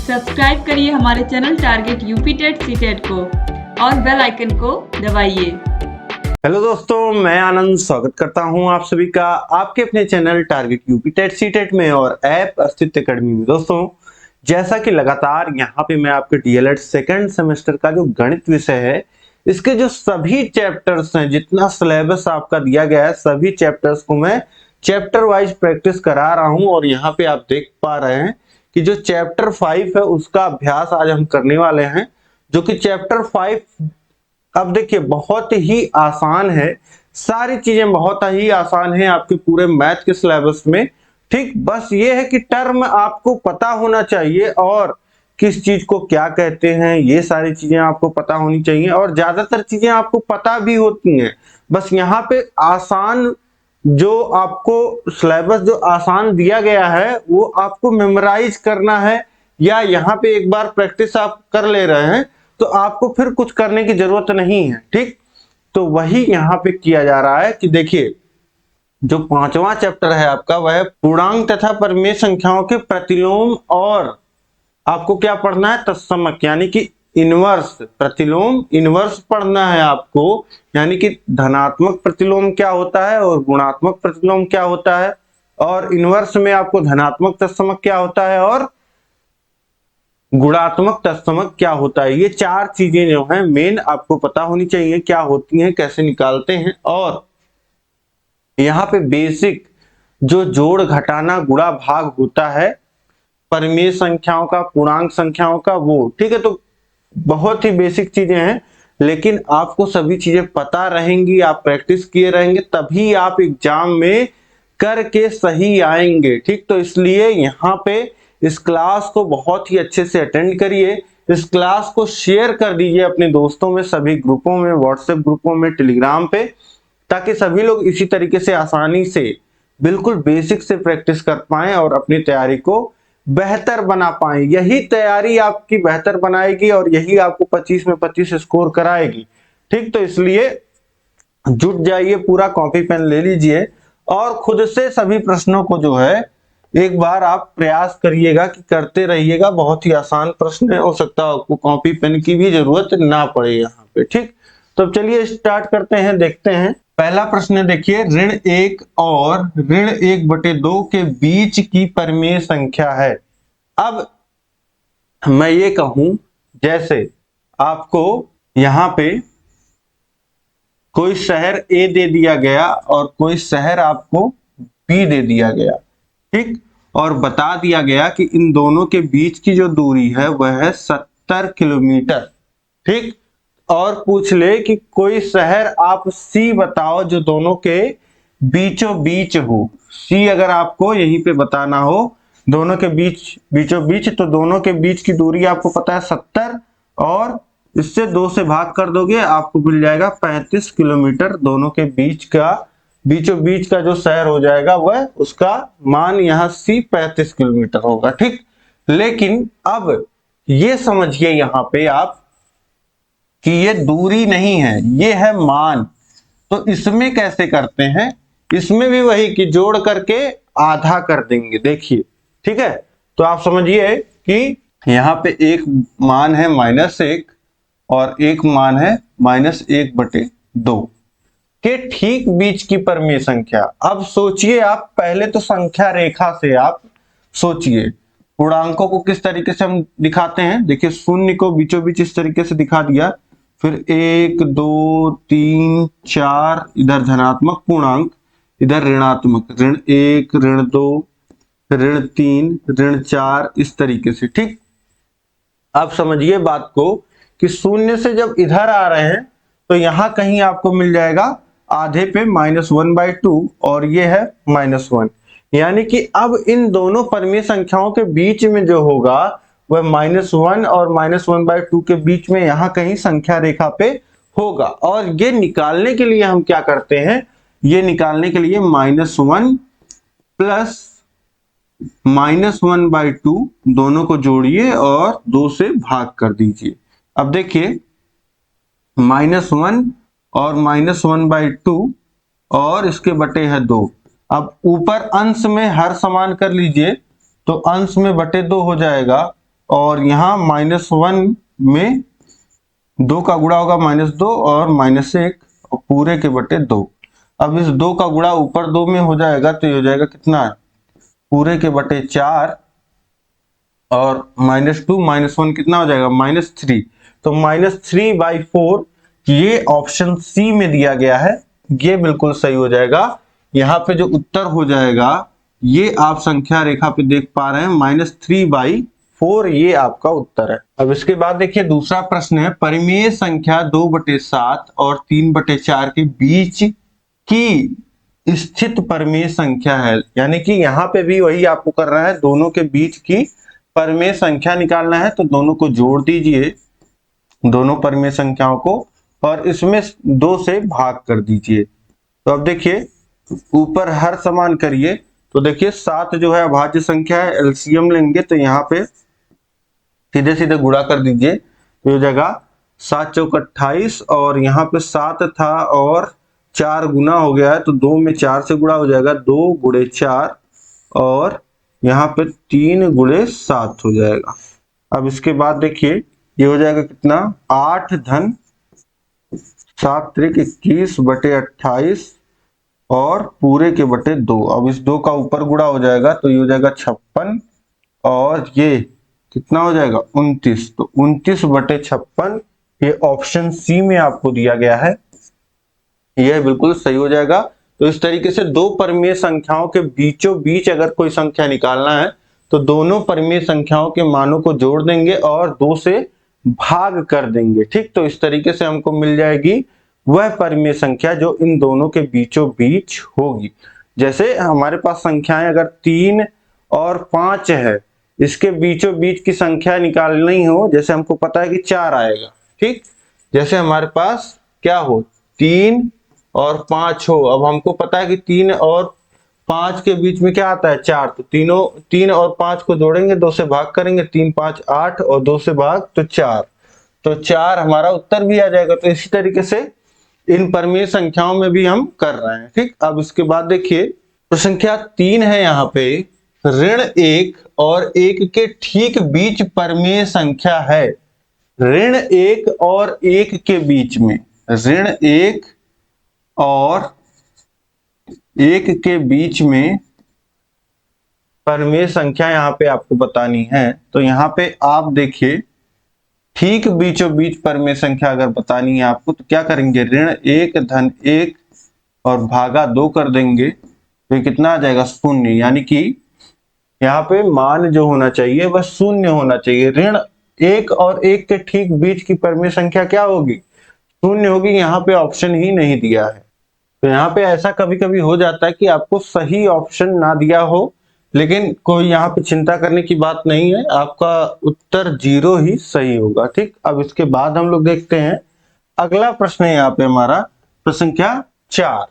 Subscribe करिए हमारे channel target UP TET CTET को और बेल आइकन को दबाइए। हेलो दोस्तों, मैं आनंद स्वागत करता हूं आप सभी का आपके अपने channel target UP TET CTET में और ऐप अस्तित्व अकेडमी में। दोस्तों, जैसा कि लगातार यहाँ पे मैं आपके डीएलएड सेकंड सेमेस्टर का जो गणित विषय है, इसके जो सभी चैप्टर्स हैं, जितना सिलेबस आपका दिया गया है, सभी चैप्टर्स को मैं चैप्टर वाइज प्रैक्टिस करा रहा हूं। और यहाँ पे आप देख पा रहे हैं कि जो चैप्टर 5 है उसका अभ्यास आज हम करने वाले हैं, जो कि चैप्टर 5 अब देखिए बहुत ही आसान है। सारी चीजें बहुत ही आसान है आपके पूरे मैथ के सिलेबस में। ठीक, बस ये है कि टर्म आपको पता होना चाहिए और किस चीज को क्या कहते हैं, ये सारी चीजें आपको पता होनी चाहिए। और ज्यादातर चीजें आपको पता भी होती हैं, बस यहाँ पे आसान जो आपको सिलेबस जो आसान दिया गया है वो आपको मेमोराइज करना है, या यहाँ पे एक बार प्रैक्टिस आप कर ले रहे हैं तो आपको फिर कुछ करने की जरूरत नहीं है। ठीक, तो वही यहाँ पे किया जा रहा है कि देखिए जो 5वां चैप्टर है आपका वह है पूर्णांक तथा परिमेय संख्याओं के प्रतिलोम। और आपको क्या पढ़ना है? तत्समक, यानी कि इनवर्स। प्रतिलोम इनवर्स पढ़ना है आपको, यानी कि धनात्मक प्रतिलोम क्या होता है और गुणात्मक प्रतिलोम क्या होता है, और इनवर्स में आपको धनात्मक तत्समक क्या होता है और गुणात्मक तत्समक क्या होता है। ये चार चीजें जो हैं मेन आपको पता होनी चाहिए, क्या होती हैं, कैसे निकालते हैं। और यहाँ पे बेसिक जो जोड़ घटाना गुणा भाग होता है परिमेय संख्याओं का, पूर्णांक संख्याओं का, वो ठीक है। तो बहुत ही बेसिक चीजें हैं, लेकिन आपको सभी चीजें पता रहेंगी, आप प्रैक्टिस किए रहेंगे तभी आप एग्जाम में करके सही आएंगे। ठीक, तो इसलिए यहाँ पे इस क्लास को बहुत ही अच्छे से अटेंड करिए। इस क्लास को शेयर कर दीजिए अपने दोस्तों में, सभी ग्रुपों में, व्हाट्सएप ग्रुपों में, टेलीग्राम पे, ताकि सभी लोग इसी तरीके से आसानी से बिल्कुल बेसिक से प्रैक्टिस कर पाएं और अपनी तैयारी को बेहतर बना पाएं। यही तैयारी आपकी बेहतर बनाएगी और यही आपको 25 में 25 स्कोर कराएगी। ठीक, तो इसलिए जुट जाइए, पूरा कॉपी पेन ले लीजिए और खुद से सभी प्रश्नों को जो है एक बार आप प्रयास करिएगा कि करते रहिएगा। बहुत ही आसान प्रश्न है, हो सकता है आपको कॉपी पेन की भी जरूरत ना पड़े यहाँ पे। ठीक, तो चलिए स्टार्ट करते हैं, देखते हैं। पहला प्रश्न देखिए, ऋण 1 और ऋण 1/2 के बीच की परिमेय संख्या है। अब मैं ये कहूं, जैसे आपको यहाँ पे कोई शहर ए दे दिया गया और कोई शहर आपको बी दे दिया गया। ठीक, और बता दिया गया कि इन दोनों के बीच की जो दूरी है वह है 70 किलोमीटर। ठीक, और पूछ ले कि कोई शहर आप सी बताओ जो दोनों के बीचों बीच हो। सी अगर आपको यहीं पे बताना हो, दोनों के बीच बीचों बीच, तो दोनों के बीच की दूरी आपको पता है 70, और इससे 2 से भाग कर दोगे आपको मिल जाएगा 35 किलोमीटर। दोनों के बीच का बीचों बीच का जो शहर हो जाएगा वह उसका मान यहाँ सी 35 किलोमीटर होगा। ठीक, लेकिन अब ये समझिए यहाँ पे आप कि ये दूरी नहीं है, ये है मान। तो इसमें कैसे करते हैं? इसमें भी वही कि जोड़ करके आधा कर देंगे। देखिए, ठीक है, तो आप समझिए कि यहाँ पे एक मान है -1 और एक मान है -1/2 के ठीक बीच की परिमेय संख्या। अब सोचिए आप, पहले तो संख्या रेखा से आप सोचिए पूर्णांकों को किस तरीके से हम दिखाते हैं। देखिए, शून्य को बीचों बीच इस तरीके से दिखा दिया, फिर 1 2 3 4 इधर धनात्मक पूर्णांक, इधर ऋणात्मक, ऋण 1 ऋण 2 ऋण 3 ऋण 4, इस तरीके से। ठीक, अब समझिए बात को कि शून्य से जब इधर आ रहे हैं तो यहां कहीं आपको मिल जाएगा आधे पे -1/2 और ये है -1, यानी कि अब इन दोनों परिमेय संख्याओं के बीच में जो होगा वह -1 और -1/2 के बीच में यहां कहीं संख्या रेखा पे होगा। और ये निकालने के लिए हम क्या करते हैं, ये निकालने के लिए -1 प्लस -1/2 दोनों को जोड़िए और 2 से भाग कर दीजिए। अब देखिए, -1 और -1/2 और इसके बटे है 2। अब ऊपर अंश में हर समान कर लीजिए, तो अंश में बटे 2 हो जाएगा और यहाँ -1 में 2 का गुणा होगा -2 और -1 और पूरे के बटे 2। अब इस 2 का गुणा ऊपर 2 में हो जाएगा तो ये हो जाएगा कितना, पूरे के बटे 4 और -2 -1 कितना हो जाएगा -3। तो -3/4 ये ऑप्शन सी में दिया गया है, ये बिल्कुल सही हो जाएगा। यहाँ पे जो उत्तर हो जाएगा ये आप संख्या रेखा पे देख पा रहे हैं -3/4 ये आपका उत्तर है। अब इसके बाद देखिए दूसरा प्रश्न है, परिमेय संख्या 2/7 और 3/4 के बीच की स्थित परिमेय संख्या है। यानी कि यहाँ पे भी वही आपको करना है, दोनों के बीच की परिमेय संख्या निकालना है। तो दोनों को जोड़ दीजिए, दोनों परिमेय संख्याओं को, और इसमें 2 से भाग कर दीजिए। तो अब देखिए ऊपर हर समान करिए तो देखिए 7 जो है अभाज्य संख्या है, एलसीएम लेंगे तो यहाँ पे सीधे सीधे गुणा कर दीजिए तो हो जाएगा 7 चौक 28 और यहाँ पे 7 था और 4 गुना हो गया है तो 2 में 4 से गुणा हो जाएगा, 2 गुणे 4 और यहाँ पे 3 गुणे 7 हो जाएगा। अब इसके बाद देखिए ये हो जाएगा कितना, 8 धन 7 त्रिक 21 बटे 28 और पूरे के बटे 2। अब इस 2 का ऊपर गुणा हो जाएगा तो ये हो जाएगा 56 और ये कितना हो जाएगा 29। तो 29 बटे 56 ये ऑप्शन सी में आपको दिया गया है, यह बिल्कुल सही हो जाएगा। तो इस तरीके से दो परिमेय संख्याओं के बीचों बीच अगर कोई संख्या निकालना है तो दोनों परिमेय संख्याओं के मानों को जोड़ देंगे और 2 से भाग कर देंगे। ठीक, तो इस तरीके से हमको मिल जाएगी वह परिमेय संख्या जो इन दोनों के बीचों बीच होगी। जैसे हमारे पास संख्याएं अगर 3 और 5 है, इसके बीचों बीच की संख्या निकालनी हो, जैसे हमको पता है कि 4 आएगा। ठीक, जैसे हमारे पास क्या हो 3 और 5 हो, अब हमको पता है कि 3 और 5 के बीच में क्या आता है 4, तो 3 और 5 को जोड़ेंगे, 2 से भाग करेंगे, 3 5 8 और 2 से भाग तो 4, तो 4 हमारा उत्तर भी आ जाएगा। तो इसी तरीके से इन परिमेय संख्याओं में भी हम कर रहे हैं। ठीक, अब इसके बाद देखिए तो संख्या 3 है, यहाँ पे ऋण 1 और 1 के ठीक बीच परिमेय संख्या है। ऋण 1 और 1 के बीच में, ऋण 1 और 1 के बीच में परिमेय संख्या यहाँ पे आपको बतानी है। तो यहाँ पे आप देखिए ठीक बीचों बीच परिमेय संख्या अगर बतानी है आपको तो क्या करेंगे, ऋण 1 धन 1 और भागा 2 कर देंगे तो ये कितना आ जाएगा 0। यानी कि यहाँ पे मान जो होना चाहिए वह 0 होना चाहिए। ऋण 1 और 1 के ठीक बीच की परिमेय संख्या क्या होगी, 0 होगी। यहाँ पे ऑप्शन ही नहीं दिया है। तो यहाँ पे ऐसा कभी कभी हो जाता है कि आपको सही ऑप्शन ना दिया हो, लेकिन कोई यहाँ पे चिंता करने की बात नहीं है, आपका उत्तर 0 ही सही होगा। ठीक, अब इसके बाद हम लोग देखते हैं अगला प्रश्न है यहाँ पे हमारा प्रश्न संख्या 4,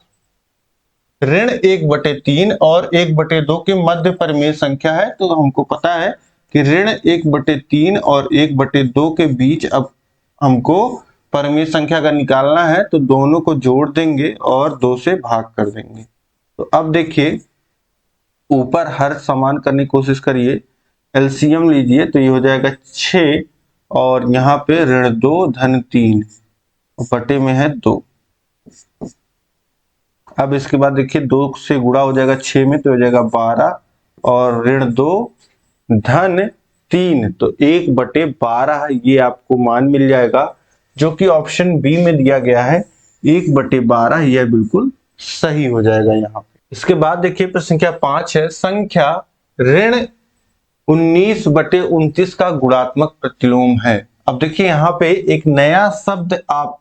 ऋण 1/3 और 1/2 के मध्य परिमेय संख्या है। तो हमको पता है कि ऋण 1/3 और 1/2 के बीच अब हमको परिमेय संख्या अगर निकालना है तो दोनों को जोड़ देंगे और 2 से भाग कर देंगे। तो अब देखिए ऊपर हर समान करने की कोशिश करिए, एलसीएम लीजिए तो ये हो जाएगा 6 और यहाँ पे ऋण 2 धन 3 बटे में है 2। अब इसके बाद देखिए 2 से गुणा हो जाएगा 6 में तो हो जाएगा 12 और ऋण 2 धन 3 तो 1/12 ये आपको मान मिल जाएगा, जो कि ऑप्शन बी में दिया गया है 1/12, यह बिल्कुल सही हो जाएगा यहाँ पे। इसके बाद देखिए प्रश्न संख्या 5 है, संख्या ऋण 19/29 का गुणात्मक प्रतिलोम है। अब देखिए यहाँ पे एक नया शब्द आप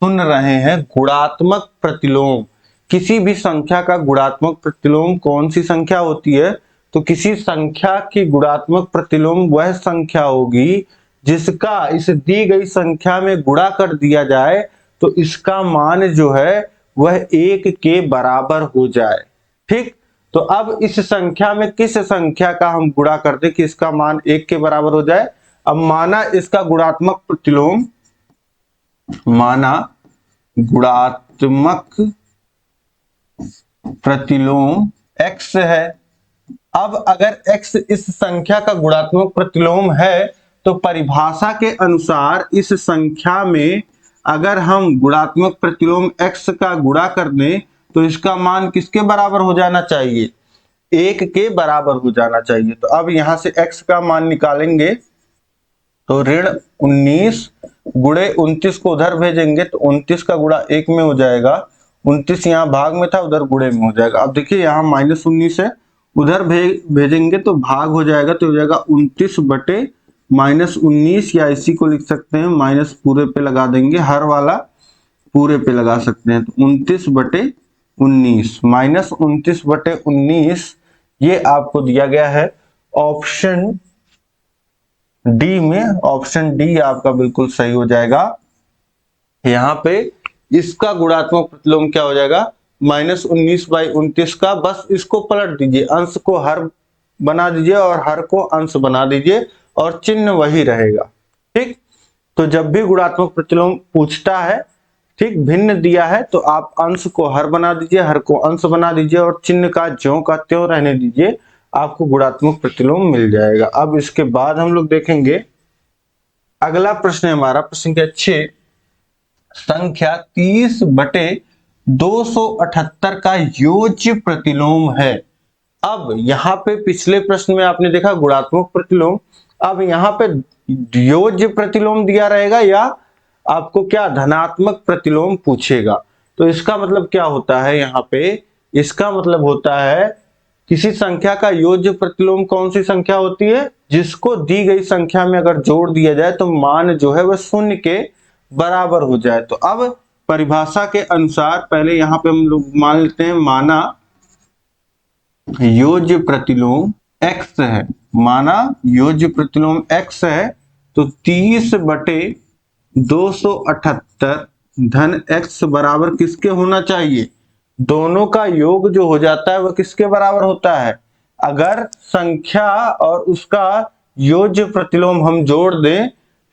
सुन रहे हैं, गुणात्मक प्रतिलोम। किसी भी संख्या का गुणात्मक प्रतिलोम कौन सी संख्या होती है, तो किसी संख्या की गुणात्मक प्रतिलोम वह संख्या होगी जिसका इस दी गई संख्या में गुणा कर दिया जाए तो इसका मान जो है वह 1 के बराबर हो जाए। ठीक, तो अब इस संख्या में किस संख्या का हम गुणा कर दें कि इसका मान 1 के बराबर हो जाए। अब माना इसका गुणात्मक प्रतिलोम, माना गुणात्मक प्रतिलोम x है, अब अगर x इस संख्या का गुणात्मक प्रतिलोम है तो परिभाषा के अनुसार इस संख्या में अगर हम गुणात्मक प्रतिलोम x का गुणा कर दें तो इसका मान किसके बराबर हो जाना चाहिए? 1 के बराबर हो जाना चाहिए। तो अब यहां से x का मान निकालेंगे तो ऋण 19 गुणे 29 को उधर भेजेंगे तो 29 का गुणा 1 में हो जाएगा, 29 यहाँ भाग में था उधर गुणे में हो जाएगा। अब देखिए यहाँ -19 है, उधर भेजेंगे तो भाग हो जाएगा, तो हो जाएगा 29 बटे -19, या इसी को लिख सकते हैं माइनस पूरे पे लगा देंगे, हर वाला पूरे पे लगा सकते हैं। तो 29 बटे 19 -29 बटे 19 ये आपको दिया गया है ऑप्शन डी में। ऑप्शन डी आपका बिल्कुल सही हो जाएगा। यहाँ पे इसका गुणात्मक प्रतिलोम क्या हो जाएगा? -19/29 का, बस इसको पलट दीजिए, अंश को हर बना दीजिए और हर को अंश बना दीजिए और चिन्ह वही रहेगा। ठीक, तो जब भी गुणात्मक प्रतिलोम पूछता है, ठीक, भिन्न दिया है तो आप अंश को हर बना दीजिए, हर को अंश बना दीजिए और चिन्ह का ज्यों का त्यों रहने दीजिए, आपको गुणात्मक प्रतिलोम मिल जाएगा। अब इसके बाद हम लोग देखेंगे अगला प्रश्न है हमारा प्रश्न संख्या 6, संख्या 30/278 का योज्य प्रतिलोम है। अब यहाँ पे पिछले प्रश्न में आपने देखा गुणात्मक प्रतिलोम, अब यहाँ पे योज्य प्रतिलोम दिया रहेगा या आपको क्या धनात्मक प्रतिलोम पूछेगा। तो इसका मतलब क्या होता है यहाँ पे? इसका मतलब होता है किसी संख्या का योज्य प्रतिलोम कौन सी संख्या होती है? जिसको दी गई संख्या में अगर जोड़ दिया जाए तो मान जो है वह शून्य के बराबर हो जाए। तो अब परिभाषा के अनुसार पहले यहाँ पे हम लोग मान लेते हैं, माना योज्य प्रतिलोम x है, माना योज्य प्रतिलोम x है, तो 30/278 धन x बराबर किसके होना चाहिए? दोनों का योग जो हो जाता है वह किसके बराबर होता है? अगर संख्या और उसका योज्य प्रतिलोम हम जोड़ दें,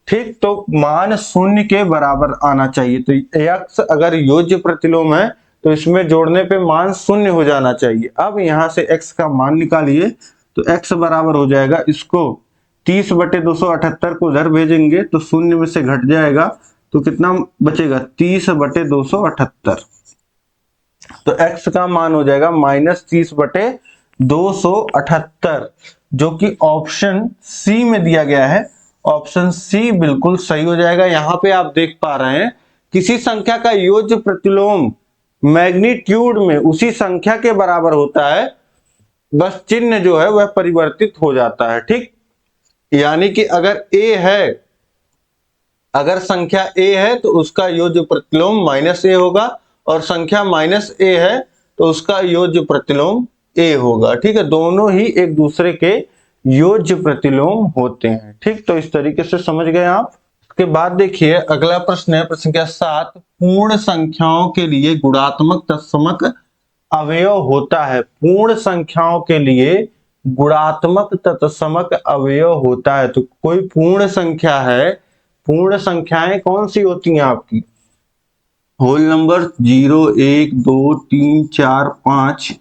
ठीक, तो मान शून्य के बराबर आना चाहिए। तो x अगर योज्य प्रतिलोम है तो इसमें जोड़ने पे मान शून्य हो जाना चाहिए। अब यहां से x का मान निकालिए तो x बराबर हो जाएगा, इसको 30/278 को उधर भेजेंगे तो शून्य में से घट जाएगा तो कितना बचेगा? 30/278। तो x का मान हो जाएगा -30/278, जो कि ऑप्शन सी में दिया गया है। ऑप्शन सी बिल्कुल सही हो जाएगा। यहां पे आप देख पा रहे हैं किसी संख्या का योज्य प्रतिलोम मैग्नीट्यूड में उसी संख्या के बराबर होता है, बस चिन्ह जो है वह परिवर्तित हो जाता है। ठीक, यानी कि अगर a है, अगर संख्या a है तो उसका योज्य प्रतिलोम -a होगा और संख्या -a है तो उसका योज्य प्रतिलोम a होगा। ठीक है, दोनों ही एक दूसरे के योज्य प्रतिलोम होते हैं। ठीक, तो इस तरीके से समझ गए आप। इसके बाद देखिए अगला प्रश्न है प्रश्न संख्या 7, पूर्ण संख्याओं के लिए गुणात्मक तत्समक अवयव होता है। पूर्ण संख्याओं के लिए गुणात्मक तत्समक अवयव होता है। तो कोई पूर्ण संख्या है, पूर्ण संख्याएं कौन सी होती हैं आपकी? Whole number 0, 1, 2, 3, 4, 5,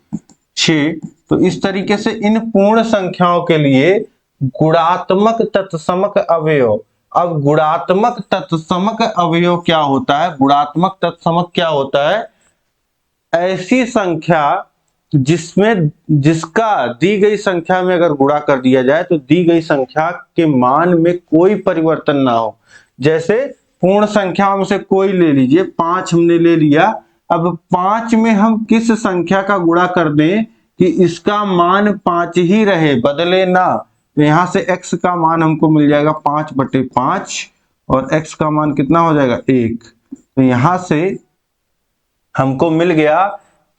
6। तो इस तरीके से इन पूर्ण संख्याओं के लिए गुणात्मक तत्समक अवयव। अब गुणात्मक तत्समक अवयव क्या होता है? गुणात्मक तत्समक क्या होता है? ऐसी संख्या जिसमें जिसका दी गई संख्या में अगर गुणा कर दिया जाए तो दी गई संख्या के मान में कोई परिवर्तन ना हो। जैसे पूर्ण संख्याओं में से कोई ले लीजिए, 5 हमने ले लिया, अब 5 में हम किस संख्या का गुणा कर दें कि इसका मान 5 ही रहे, बदले ना। तो यहां से x का मान हमको मिल जाएगा 5/5 और x का मान कितना हो जाएगा? 1। तो यहां से हमको मिल गया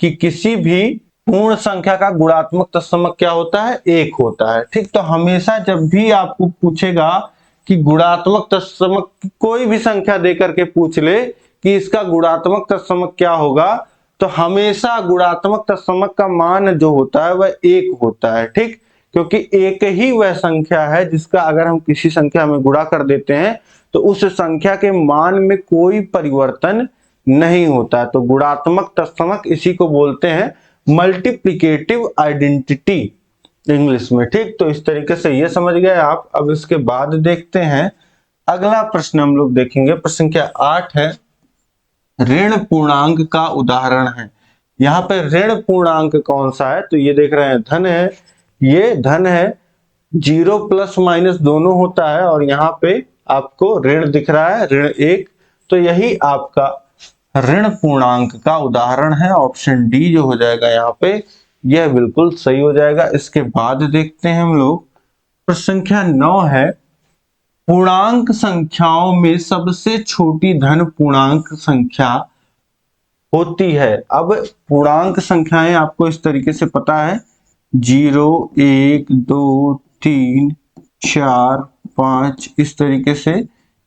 कि किसी भी पूर्ण संख्या का गुणात्मक तत्समक क्या होता है? 1 होता है। ठीक, तो हमेशा जब भी आपको पूछेगा कि गुणात्मक तत्समक, कोई भी संख्या देकर के पूछ ले कि इसका गुणात्मक तत्समक क्या होगा, तो हमेशा गुणात्मक तत्समक का मान जो होता है वह 1 होता है। ठीक, क्योंकि एक ही वह संख्या है जिसका अगर हम किसी संख्या में गुणा कर देते हैं तो उस संख्या के मान में कोई परिवर्तन नहीं होता। तो गुणात्मक तत्समक इसी को बोलते हैं मल्टीप्लिकेटिव आइडेंटिटी। इंग्लिश में। ठीक, तो इस तरीके से ये समझ गए आप। अब इसके बाद देखते हैं अगला प्रश्न हम लोग देखेंगे। प्रश्न संख्या 8 है, ऋण पूर्णांक का उदाहरण है। यहाँ पे ऋण पूर्णांक कौन सा है? तो ये देख रहे हैं धन है, ये धन है, जीरो प्लस माइनस दोनों होता है, और यहाँ पे आपको ऋण दिख रहा है, ऋण 1। तो यही आपका ऋण पूर्णांक का उदाहरण है। ऑप्शन डी जो हो जाएगा यहाँ पे, यह बिल्कुल सही हो जाएगा। इसके बाद देखते हैं हम लोग प्रश्न संख्या 9 है, पूर्णांक संख्याओं में सबसे छोटी धन पूर्णांक संख्या होती है। अब पूर्णांक संख्याएं आपको इस तरीके से पता है, 0, 1, 2, 3, 4, 5, इस तरीके से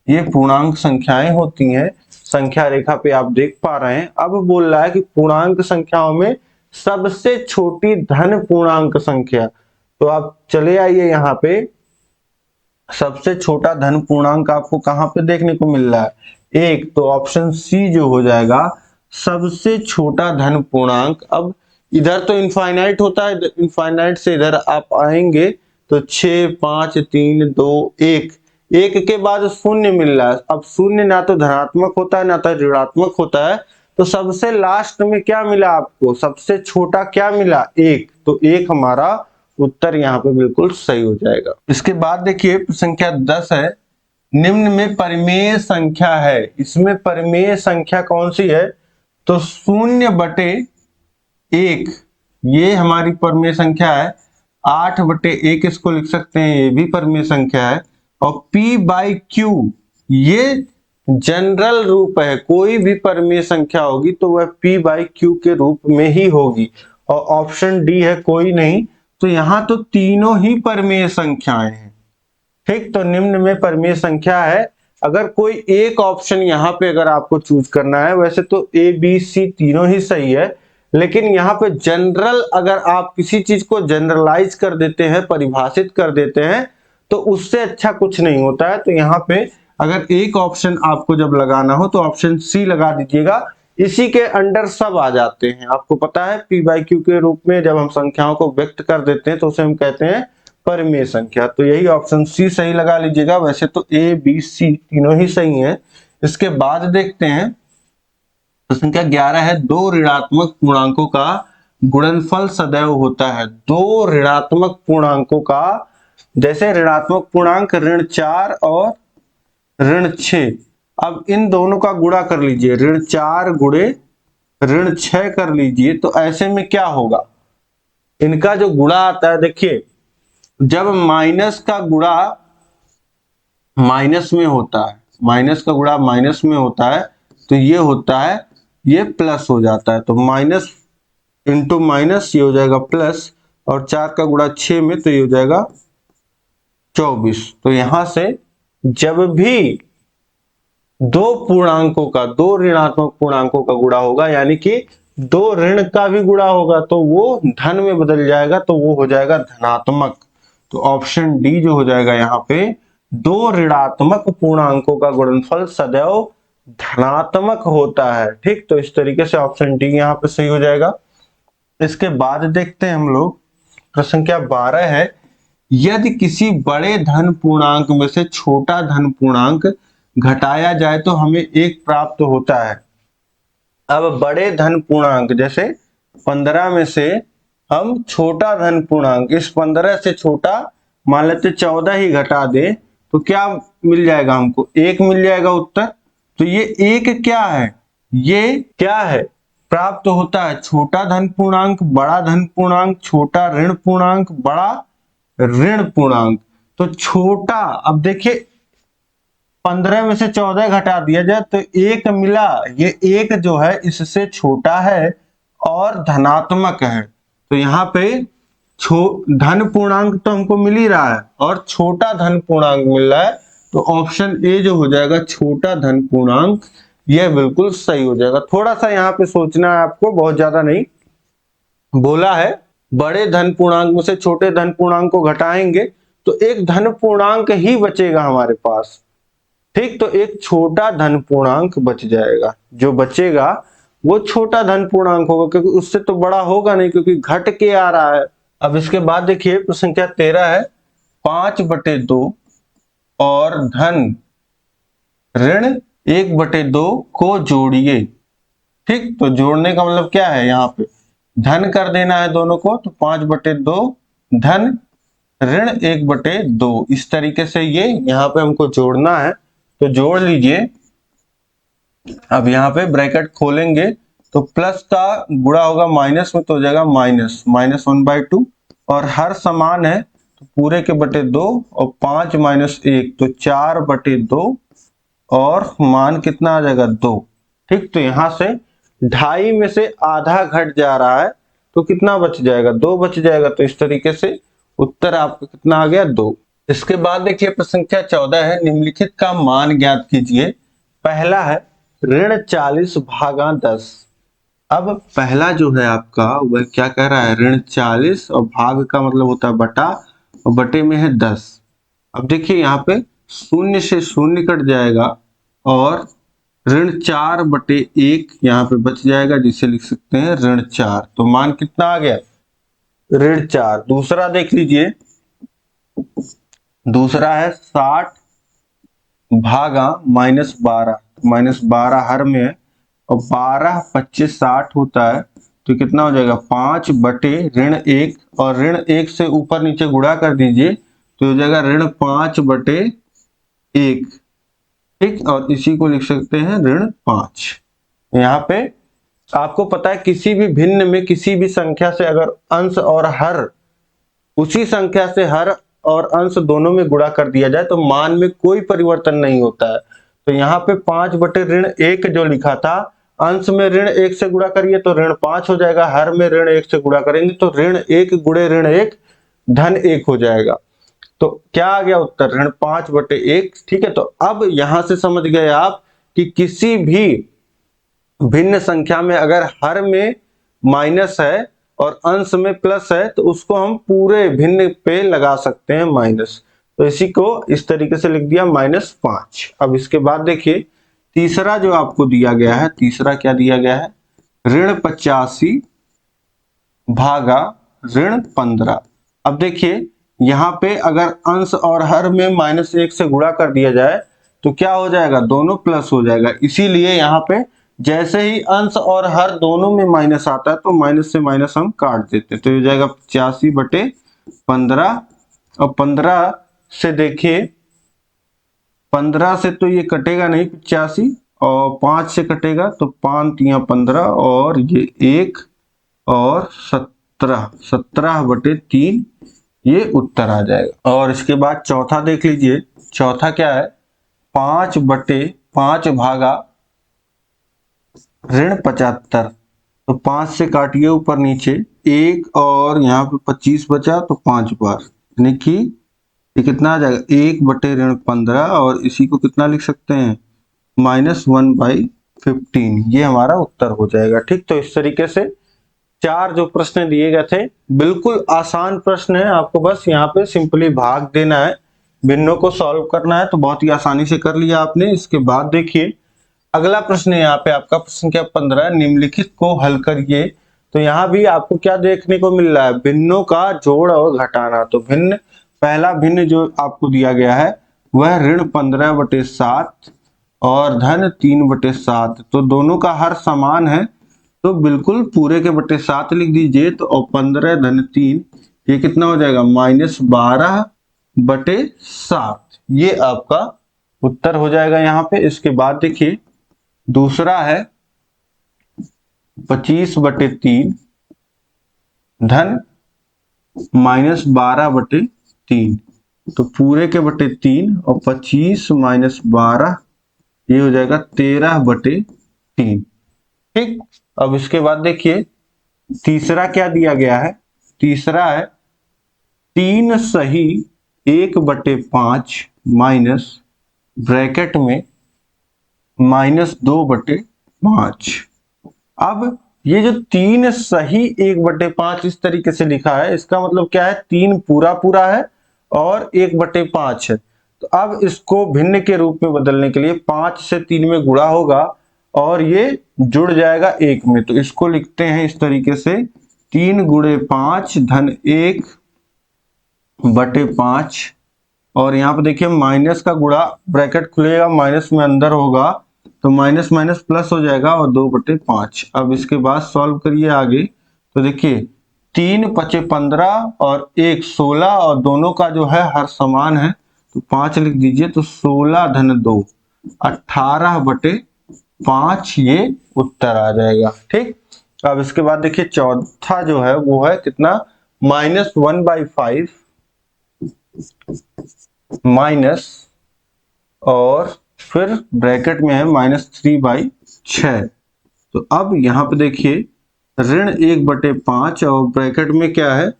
ये पूर्णांक संख्याएं होती हैं। संख्या रेखा पे आप देख पा रहे हैं। अब बोल रहा है कि पूर्णांक संख्याओं में सबसे छोटी धन पूर्णांक संख्या। तो आप चले आइए यहाँ पे, सबसे छोटा धन पूर्णांक आपको कहां पे देखने को मिल रहा है? 1। तो ऑप्शन सी जो हो जाएगा सबसे छोटा धन पूर्णांक। अब इधर तो इनफाइनाइट होता है, इनफाइनाइट से इधर आप आएंगे तो 6, 5, 3, 2, 1, 1 के बाद शून्य मिल रहा है। अब शून्य ना तो धनात्मक होता है ना तो ऋणात्मक होता है, तो सबसे लास्ट में क्या मिला आपको? सबसे छोटा क्या मिला? 1। तो 1 हमारा उत्तर यहाँ पे बिल्कुल सही हो जाएगा। इसके बाद देखिए संख्या 10 है, निम्न में परिमेय संख्या है। इसमें परिमेय संख्या कौन सी है? तो 0/1 ये हमारी परिमेय संख्या है। 8/1 इसको लिख सकते हैं, ये भी परिमेय संख्या है। और p/q ये जनरल रूप है, कोई भी परिमेय संख्या होगी तो वह p/q के रूप में ही होगी। और ऑप्शन डी है कोई नहीं। तो यहां तो तीनों ही परिमेय संख्याएं हैं। ठीक, तो निम्न में परिमेय संख्या है। अगर कोई एक ऑप्शन यहाँ पे अगर आपको चूज करना है, वैसे तो ए बी सी तीनों ही सही है, लेकिन यहाँ पे जनरल अगर आप किसी चीज को जनरलाइज कर देते हैं, परिभाषित कर देते हैं, तो उससे अच्छा कुछ नहीं होता है। तो यहाँ पे अगर एक ऑप्शन आपको जब लगाना हो तो ऑप्शन सी लगा दीजिएगा, इसी के अंडर सब आ जाते हैं। आपको पता है p/q के रूप में जब हम संख्याओं को व्यक्त कर देते हैं तो उसे हम कहते हैं परिमेय संख्या। तो यही ऑप्शन सी सही लगा लीजिएगा। वैसे तो ए बी सी तीनों ही सही हैं। इसके बाद देखते हैं तो संख्या 11 है, दो ऋणात्मक पूर्णांकों का गुणनफल सदैव होता है। दो ऋणात्मक पूर्णांकों का, जैसे ऋणात्मक पूर्णांक ऋण 4 और ऋण 6, अब इन दोनों का गुणा कर लीजिए, ऋण 4 गुणे ऋण 6 कर लीजिए। तो ऐसे में क्या होगा? इनका जो गुणा आता है, देखिए जब माइनस का गुणा माइनस में होता है, माइनस का गुणा माइनस में होता है, तो ये होता है, ये प्लस हो जाता है। तो माइनस इंटू माइनस ये हो जाएगा प्लस, और 4 का गुणा 6 में तो ये हो जाएगा 24। तो यहां से जब भी दो पूर्णांकों का, दो ऋणात्मक पूर्णांकों का गुणा होगा, यानी कि दो ऋण का भी गुणा होगा, तो वो धन में बदल जाएगा, तो वो हो जाएगा धनात्मक। तो ऑप्शन डी जो हो जाएगा यहाँ पे, दो ऋणात्मक पूर्णांकों का गुणनफल सदैव धनात्मक होता है। ठीक, तो इस तरीके से ऑप्शन डी यहाँ पे सही हो जाएगा। इसके बाद देखते हैं हम लोग प्रश्न संख्या 12 है, यदि किसी बड़े धन पूर्णांक में से छोटा धन पूर्णांक घटाया जाए तो हमें 1 प्राप्त होता है। अब बड़े धन पूर्णांक जैसे 15 में से हम छोटा धन पूर्णांक, इस 15 से छोटा मान लेते 14 ही घटा दे, तो क्या मिल जाएगा हमको? 1 मिल जाएगा उत्तर। तो ये 1 क्या है? ये क्या है? प्राप्त होता है छोटा धन पूर्णांक, बड़ा धन पूर्णांक, छोटा ऋण पूर्णांक, बड़ा ऋण पूर्णांक। तो छोटा, अब देखिए 15 में से 14 घटा दिया जाए तो 1 मिला। ये 1 जो है इससे छोटा है और धनात्मक है। तो यहाँ पे धन पूर्णांक तो हमको मिल ही रहा है और छोटा धन पूर्णांक मिल रहा है। तो ऑप्शन ए जो हो जाएगा छोटा धन पूर्णांक, यह बिल्कुल सही हो जाएगा। थोड़ा सा यहाँ पे सोचना है आपको, बहुत ज्यादा नहीं। बोला है बड़े धन पूर्णांक में से छोटे धन पूर्णांक को घटाएंगे तो एक धन पूर्णांक ही बचेगा हमारे पास। ठीक, तो एक छोटा धन पूर्णांक बच जाएगा। जो बचेगा वो छोटा धन पूर्णांक होगा, क्योंकि उससे तो बड़ा होगा नहीं, क्योंकि घट के आ रहा है। अब इसके बाद देखिए प्रश्न संख्या 13 है 5/2 और धन ऋण 1/2 को जोड़िए। ठीक, तो जोड़ने का मतलब क्या है, यहाँ पे धन कर देना है दोनों को, तो 5/2 धन ऋण 1/2 इस तरीके से ये यहाँ पे हमको जोड़ना है। तो जोड़ लीजिए। अब यहाँ पे ब्रैकेट खोलेंगे तो प्लस का गुणा होगा माइनस में, तो हो जाएगा -1/2 और हर समान है तो पूरे के बटे 2 और 5 - 1 तो 4/2 और मान कितना आ जाएगा 2। ठीक, तो यहाँ से 2.5 में से आधा घट जा रहा है तो कितना बच जाएगा, 2 बच जाएगा। तो इस तरीके से उत्तर आपका कितना आ गया, 2। इसके बाद देखिए प्रश्न संख्या 14 है निम्नलिखित का मान ज्ञात कीजिए। पहला है ऋण 40 भागा 10। अब पहला जो है आपका वह क्या कह रहा है, ऋण 40 और भाग का मतलब होता है बटा और बटे में है 10। अब देखिए यहाँ पे शून्य से शून्य कट जाएगा और ऋण 4/1 यहाँ पे बच जाएगा, जिसे लिख सकते हैं ऋण 4। तो मान कितना आ गया, ऋण 4। दूसरा देख लीजिए, दूसरा है 60 भागा -12। -12 हर में है और 12 25 60 होता है तो कितना हो जाएगा 5/1 और ऋण 1 से ऊपर नीचे गुणा कर दीजिए तो हो जाएगा ऋण 5/1। ठीक, और इसी को लिख सकते हैं ऋण 5। यहाँ पे आपको पता है किसी भी भिन्न में किसी भी संख्या से अगर अंश और हर उसी संख्या से हर और अंश दोनों में गुणा कर दिया जाए तो मान में कोई परिवर्तन नहीं होता है। तो यहाँ पे 5/1 जो लिखा था, अंश में ऋण 1 से गुणा करिए तो ऋण 5 हो जाएगा, हर में ऋण 1 से गुणा करेंगे तो ऋण 1 गुणे ऋण 1 धन 1 हो जाएगा। तो क्या आ गया उत्तर, ऋण 5/1। ठीक है, तो अब यहां से समझ गए आप कि किसी भी भिन्न संख्या में अगर हर में माइनस है और अंश में प्लस है तो उसको हम पूरे भिन्न पे लगा सकते हैं माइनस। तो इसी को इस तरीके से लिख दिया -5। अब इसके बाद देखिए तीसरा जो आपको दिया गया है, तीसरा क्या दिया गया है, ऋण 85 भागा ऋण 15। अब देखिए यहाँ पे अगर अंश और हर में -1 से गुणा कर दिया जाए तो क्या हो जाएगा, दोनों प्लस हो जाएगा। इसीलिए यहाँ पे जैसे ही अंश और हर दोनों में माइनस आता है तो माइनस से माइनस हम काट देते हैं, तो ये हो जाएगा 85/15 और 15 से देखिए 15 से तो ये कटेगा नहीं 85 और 5 से कटेगा तो 5 × 15 और ये 1 और 17/3 ये उत्तर आ जाएगा। और इसके बाद चौथा देख लीजिए, चौथा क्या है, 5/5 भागा ऋण 75। तो 5 से काटिए ऊपर नीचे 1 और यहाँ पे 25 बचा तो 5 बार, यानी कि ये कितना आ जाएगा 1/15 और इसी को कितना लिख सकते हैं -1/15। ये हमारा उत्तर हो जाएगा। ठीक, तो इस तरीके से 4 जो प्रश्न दिए गए थे बिल्कुल आसान प्रश्न है, आपको बस यहाँ पे सिंपली भाग देना है, भिन्नों को सॉल्व करना है तो बहुत ही आसानी से कर लिया आपने। इसके बाद देखिए अगला प्रश्न है यहाँ पे आपका प्रश्न संख्या 15 निम्नलिखित को हल करिए। तो यहाँ भी आपको क्या देखने को मिल रहा है, भिन्नों का जोड़ और घटाना। तो भिन्न, पहला भिन्न जो आपको दिया गया है वह ऋण 15/7 और धन 3/7। तो दोनों का हर समान है तो बिल्कुल पूरे के बटे 7 लिख दीजिए। तो और 15 धन 3 ये कितना हो जाएगा -12/7। ये आपका उत्तर हो जाएगा यहाँ पे। इसके बाद देखिए दूसरा है 25/3 धन -12/3। तो पूरे के बटे 3 और 25 - 12 ये हो जाएगा 13/3। ठीक, अब इसके बाद देखिए तीसरा क्या दिया गया है, तीसरा है 3 सही 1/5 माइनस ब्रैकेट में -2/5। अब ये जो 3 सही 1/5 इस तरीके से लिखा है, इसका मतलब क्या है, 3 पूरा पूरा है और 1/5 है। तो अब इसको भिन्न के रूप में बदलने के लिए 5 से 3 में गुणा होगा और ये जुड़ जाएगा 1 में। तो इसको लिखते हैं इस तरीके से 3 गुणे 5 धन 1/5 और यहाँ पे देखिए माइनस का गुणा, ब्रैकेट खुलेगा माइनस में अंदर होगा तो माइनस माइनस प्लस हो जाएगा और 2/5। अब इसके बाद सॉल्व करिए आगे तो देखिए 3 पचे 15 और 1 16 और दोनों का जो है हर समान है तो 5 लिख दीजिए तो 16 धन 2 18/5 ये उत्तर आ जाएगा। ठीक, अब इसके बाद देखिए चौथा जो है वो है कितना, -1/5 माइनस और फिर ब्रैकेट में है -3/6। तो अब यहाँ पे देखिए ऋण 1/5 और ब्रैकेट में क्या है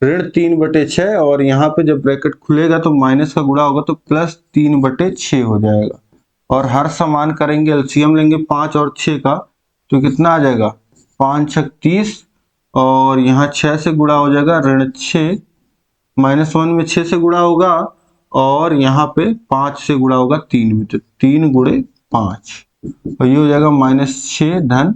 ऋण 3/6 और यहाँ पे जब ब्रैकेट खुलेगा तो माइनस का गुणा होगा तो +3/6 हो जाएगा और हर समान करेंगे, एलसीएम लेंगे 5 और 6 का तो कितना आ जाएगा 5 छक 30 और यहाँ 6 से गुणा हो जाएगा ऋण 6, -1 में 6 से गुणा होगा और यहाँ पे 5 से गुणा होगा 3 में तो 3 गुणे 5 और ये हो जाएगा -6 धन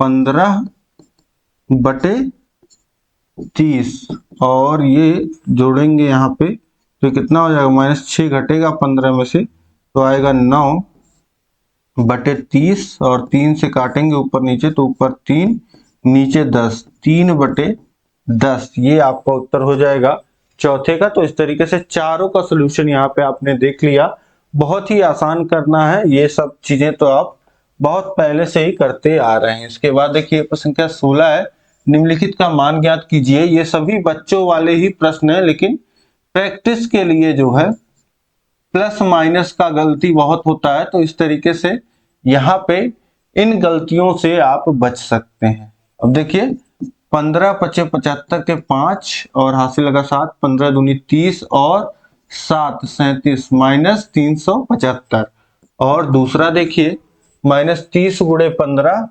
15/30 और ये जोड़ेंगे यहाँ पे तो कितना हो जाएगा -6 घटेगा 15 में से तो आएगा 9/30 और 3 से काटेंगे ऊपर नीचे तो ऊपर 3 नीचे 10, 3/10 ये आपका उत्तर हो जाएगा चौथे का। तो इस तरीके से चारों का सोल्यूशन यहाँ पे आपने देख लिया। बहुत ही आसान करना है, ये सब चीजें तो आप बहुत पहले से ही करते आ रहे हैं। इसके बाद देखिए प्रश्न संख्या 16 है, निम्नलिखित का मान ज्ञात कीजिए। ये सभी बच्चों वाले ही प्रश्न है लेकिन प्रैक्टिस के लिए जो है प्लस माइनस का गलती बहुत होता है तो इस तरीके से यहाँ पे इन गलतियों से आप बच सकते हैं। अब देखिए 15 पचे 75 के 5 और हासिल लगा 7, 15 दूनी 30 और 7 37 -375 और दूसरा देखिए -30 गुणे 15।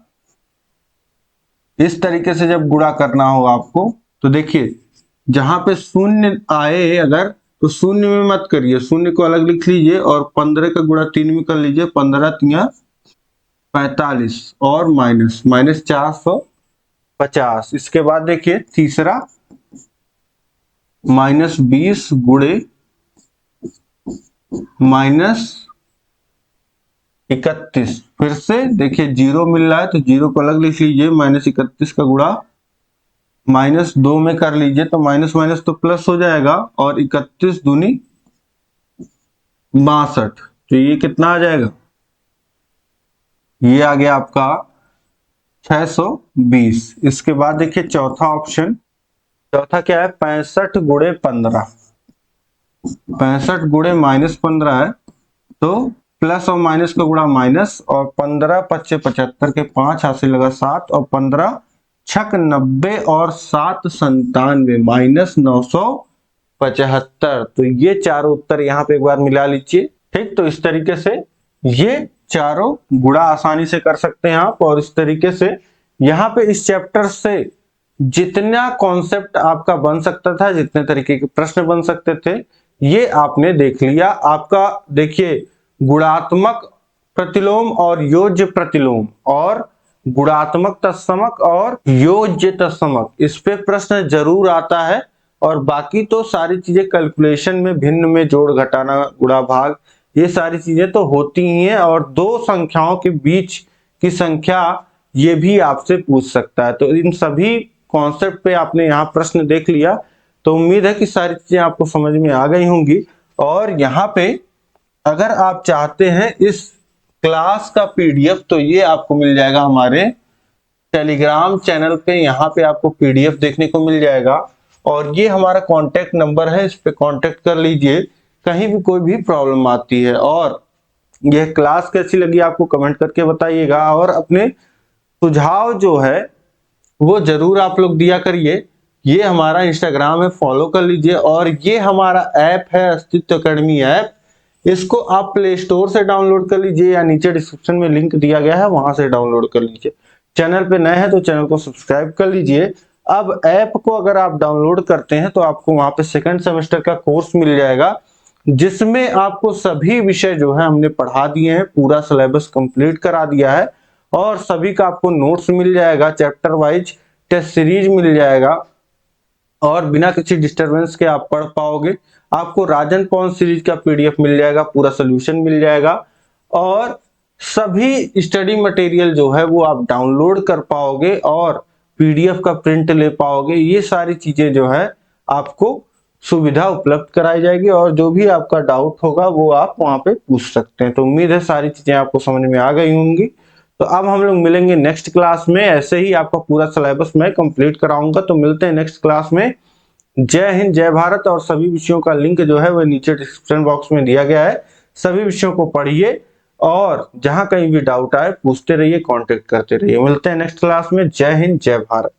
इस तरीके से जब गुणा करना हो आपको तो देखिए जहां पे शून्य आए अगर तो शून्य में मत करिए, शून्य को अलग लिख लीजिए और 15 का गुणा 3 में कर लीजिए, 15 तिया 45 और -450। इसके बाद देखिए तीसरा -20 गुणे -31। फिर से देखिए जीरो मिल रहा है तो जीरो को अलग लिख लीजिए, -31 का गुणा -2 में कर लीजिए तो माइनस माइनस तो प्लस हो जाएगा और 31 दूनी 62 तो ये कितना आ जाएगा, ये आ गया आपका 620। इसके बाद देखिए चौथा ऑप्शन, चौथा क्या है 65 गुणे 15। 65 गुणे -15 है तो प्लस और माइनस का गुणा माइनस और 15 पच्चे 75 के 5 हासिल लगा 7 और 15 छक 90 और 7 97 -975। तो ये चारों उत्तर यहाँ पे एक बार मिला लीजिए। ठीक, तो इस तरीके से ये चारों गुणा आसानी से कर सकते हैं आप और इस तरीके से यहाँ पे इस चैप्टर से जितना कॉन्सेप्ट आपका बन सकता था, जितने तरीके के प्रश्न बन सकते थे, ये आपने देख लिया। आपका देखिए गुणात्मक प्रतिलोम और योज्य प्रतिलोम और गुणात्मक तत्समक और योज्य तत्समक, इस पे प्रश्न जरूर आता है और बाकी तो सारी चीजें कैलकुलेशन में भिन्न में जोड़ घटाना गुणा भाग ये सारी चीजें तो होती ही हैं और दो संख्याओं के बीच की संख्या ये भी आपसे पूछ सकता है। तो इन सभी कॉन्सेप्ट पे आपने यहाँ प्रश्न देख लिया तो उम्मीद है कि सारी चीजें आपको समझ में आ गई होंगी। और यहाँ पे अगर आप चाहते हैं इस क्लास का पीडीएफ तो ये आपको मिल जाएगा हमारे टेलीग्राम चैनल पे, यहाँ पे आपको पीडीएफ देखने को मिल जाएगा और ये हमारा कांटेक्ट नंबर है, इस पे कांटेक्ट कर लीजिए कहीं भी कोई भी प्रॉब्लम आती है। और यह क्लास कैसी लगी आपको कमेंट करके बताइएगा और अपने सुझाव जो है वो जरूर आप लोग दिया करिए। ये हमारा इंस्टाग्राम है, फॉलो कर लीजिए और ये हमारा ऐप है अस्तित्व अकेडमी ऐप, इसको आप प्ले स्टोर से डाउनलोड कर लीजिए या नीचे डिस्क्रिप्शन में लिंक दिया गया है वहां से डाउनलोड कर लीजिए। चैनल पे नए हैं तो चैनल को सब्सक्राइब कर लीजिए। अब ऐप को अगर आप डाउनलोड करते हैं तो आपको वहां पे सेकंड सेमेस्टर का कोर्स मिल जाएगा जिसमें आपको सभी विषय जो है हमने पढ़ा दिए हैं, पूरा सिलेबस कंप्लीट करा दिया है और सभी का आपको नोट्स मिल जाएगा चैप्टर वाइज। टेस्ट सीरीज मिल जाएगा और बिना किसी डिस्टरबेंस के आप पढ़ पाओगे। आपको राजन पवन सीरीज का पीडीएफ मिल जाएगा, पूरा सोल्यूशन मिल जाएगा और सभी स्टडी मटेरियल जो है वो आप डाउनलोड कर पाओगे और पीडीएफ का प्रिंट ले पाओगे। ये सारी चीजें जो है आपको सुविधा उपलब्ध कराई जाएगी और जो भी आपका डाउट होगा वो आप वहां पे पूछ सकते हैं। तो उम्मीद है सारी चीजें आपको समझ में आ गई होंगी। तो अब हम लोग मिलेंगे नेक्स्ट क्लास में, ऐसे ही आपका पूरा सिलेबस मैं कंप्लीट कराऊंगा। तो मिलते हैं नेक्स्ट क्लास में। जय हिंद, जय भारत। और सभी विषयों का लिंक जो है वो नीचे डिस्क्रिप्शन बॉक्स में दिया गया है। सभी विषयों को पढ़िए और जहां कहीं भी डाउट आए पूछते रहिए, कांटेक्ट करते रहिए। मिलते हैं नेक्स्ट क्लास में। जय हिंद, जय भारत।